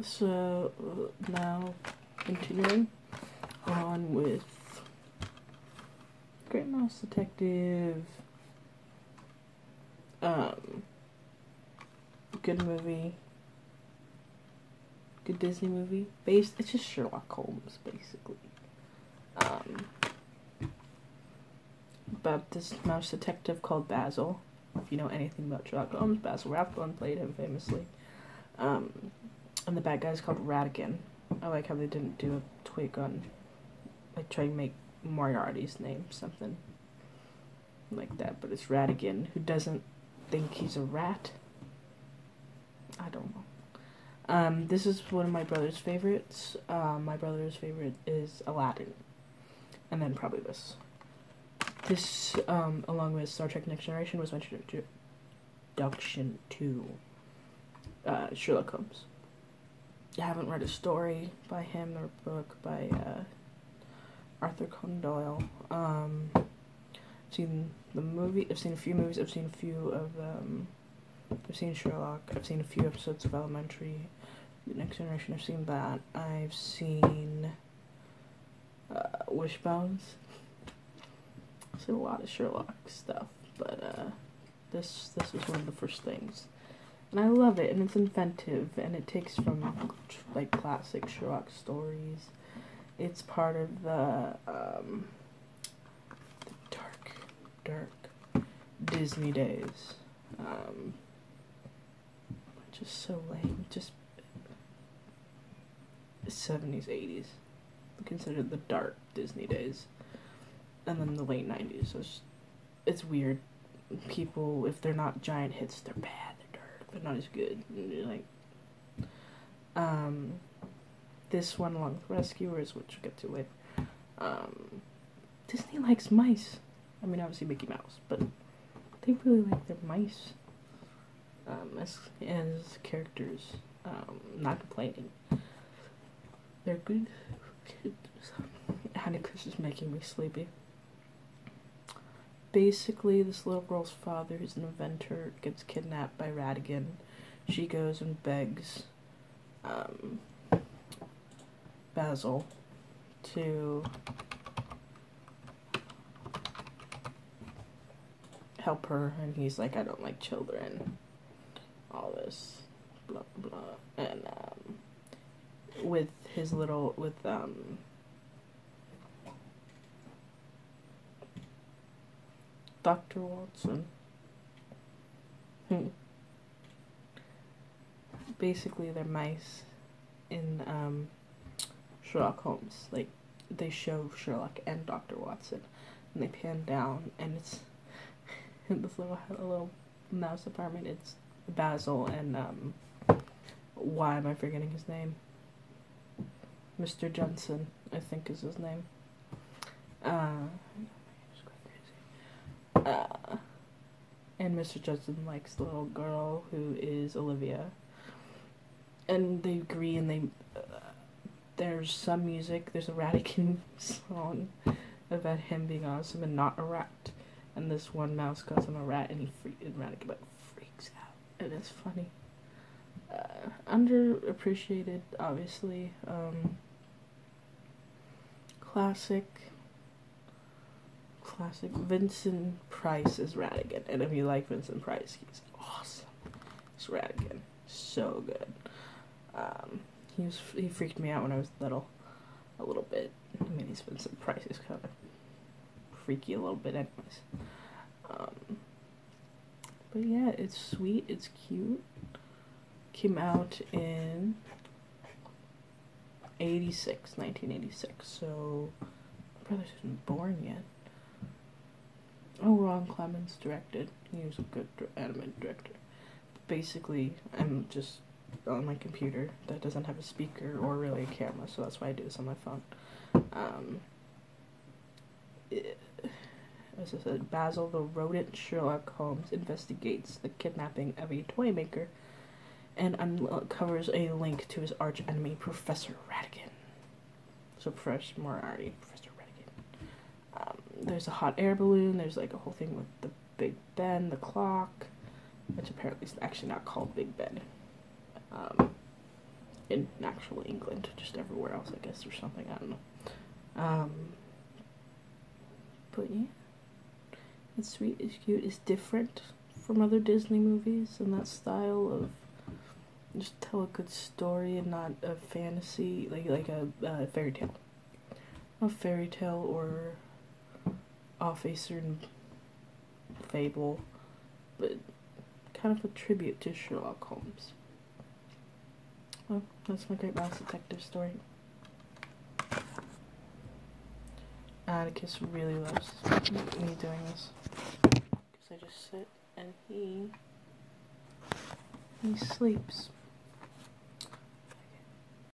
So now continuing on with Great Mouse Detective. Good movie. Good Disney movie. It's just Sherlock Holmes, basically. About this mouse detective called Basil. If you know anything about Sherlock Holmes, Basil Rathbone played him famously. And the bad guy's called Ratigan. I like how they didn't do a twig on, like, try and make Moriarty's name something like that, but it's Ratigan, who doesn't think he's a rat. I don't know. This is one of my brother's favorites. My brother's favorite is Aladdin, and then probably this. This, along with Star Trek Next Generation, was my introduction to Sherlock Holmes. I haven't read a story by him or a book by Arthur Conan Doyle. I've seen the movie. I've seen a few movies. I've seen a few of. I've seen Sherlock. I've seen a few episodes of Elementary. The Next Generation. I've seen that. I've seen Wishbones. I've seen a lot of Sherlock stuff, but this was one of the first things. And I love it, and it's inventive, and it takes from, like, classic Sherlock stories. It's part of the dark Disney days. Just so lame. Just 70s, 80s. Considered the dark Disney days. And then the late 90s. So it's weird. People, if they're not giant hits, they're bad. They're not as good. Like, this one along with Rescuers, which we'll get to later. Disney likes mice. I mean, obviously Mickey Mouse, but they really like their mice as characters. Not complaining. They're good. Hanneke's is making me sleepy. Basically, this little girl's father, who's an inventor, gets kidnapped by Ratigan. She goes and begs Basil to help her, and he's like, I don't like children. All this, blah, blah. And with his little, Dr. Watson. Basically, they're mice in Sherlock Holmes. Like, they show Sherlock and Dr. Watson, and they pan down, and it's in this little mouse apartment. It's Basil and why am I forgetting his name? Mr. Johnson, I think is his name. And Mr. Johnson likes the little girl who is Olivia, and they agree, and there's some music. There's a Ratigan song about him being awesome and not a rat, and this one mouse calls him a rat, and Ratigan freaks out, and it's funny. Underappreciated, obviously. Classic Vincent Price is Ratigan, and if you like Vincent Price, he's awesome. He's Ratigan, so good. He freaked me out when I was little, a little bit. I mean, he's Vincent Price is kind of freaky a little bit, anyways. But yeah, it's sweet, it's cute. Came out in 1986, so my brother isn't born yet. Oh, Ron Clements directed. He was a good anime director. Basically, I'm just on my computer that doesn't have a speaker or really a camera, so that's why I do this on my phone. As I said, Basil the rodent Sherlock Holmes investigates the kidnapping of a toy maker and uncovers a link to his arch enemy, Professor Ratigan. So Professor Moriarty, Professor Ratigan. There's a hot air balloon. There's like a whole thing with the Big Ben, the clock, which apparently is actually not called Big Ben. in actual England, just everywhere else, I guess, or something, I don't know. But yeah, it's sweet, it's cute, it's different from other Disney movies, and that style of just tell a good story and not a fantasy, like a fairy tale. A fairy tale or off a certain fable, but kind of a tribute to Sherlock Holmes. Well, that's my Great Mouse Detective story. Atticus really loves me doing this, because I just sit and he sleeps.